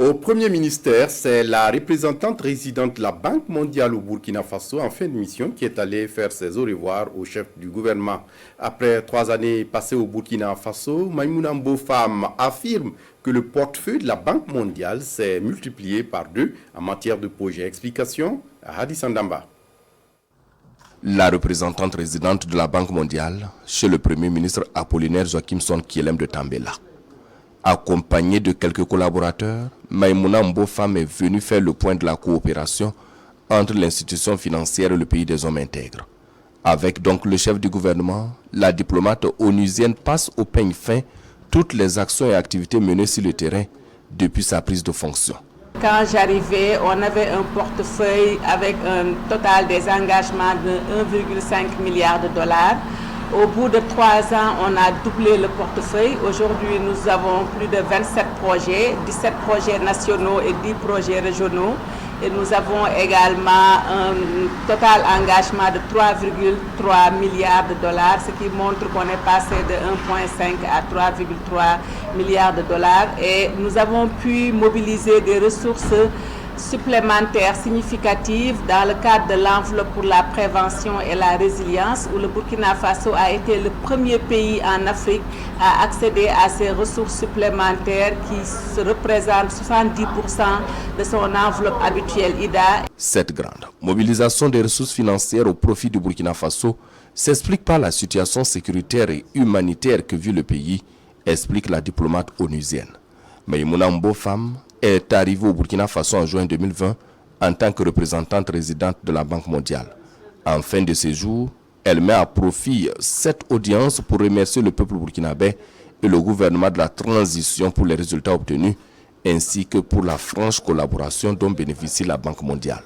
Au Premier ministère, c'est la représentante résidente de la Banque mondiale au Burkina Faso en fin de mission qui est allée faire ses au revoir au chef du gouvernement. Après 3 années passées au Burkina Faso, Maïmouna Mbofam affirme que le portefeuille de la Banque mondiale s'est multiplié par 2 en matière de projets. Explication à Hadi Sandamba. La représentante résidente de la Banque mondiale chez le Premier ministre Apollinaire Joachim Son Kielem de Tambela. Accompagnée de quelques collaborateurs, Maïmouna Mbofam est venue faire le point de la coopération entre l'institution financière et le pays des hommes intègres. Avec donc le chef du gouvernement, la diplomate onusienne passe au peigne fin toutes les actions et activités menées sur le terrain depuis sa prise de fonction. Quand j'arrivais, on avait un portefeuille avec un total des engagements de 1,5 milliard de dollars. Au bout de 3 ans, on a doublé le portefeuille. Aujourd'hui, nous avons plus de 27 projets, 17 projets nationaux et 10 projets régionaux. Et nous avons également un total engagement de 3,3 milliards de dollars, ce qui montre qu'on est passé de 1,5 à 3,3 milliards de dollars. Et nous avons pu mobiliser des ressources supplémentaires significatives dans le cadre de l'enveloppe pour la prévention et la résilience, où le Burkina Faso a été le premier pays en Afrique à accéder à ces ressources supplémentaires qui se représentent 70% de son enveloppe habituelle IDA. Cette grande mobilisation des ressources financières au profit du Burkina Faso s'explique par la situation sécuritaire et humanitaire que vit le pays, explique la diplomate onusienne. Maïmouna Mbofam est arrivée au Burkina Faso en juin 2020 en tant que représentante résidente de la Banque mondiale. En fin de séjour, elle met à profit cette audience pour remercier le peuple burkinabé et le gouvernement de la transition pour les résultats obtenus, ainsi que pour la franche collaboration dont bénéficie la Banque mondiale.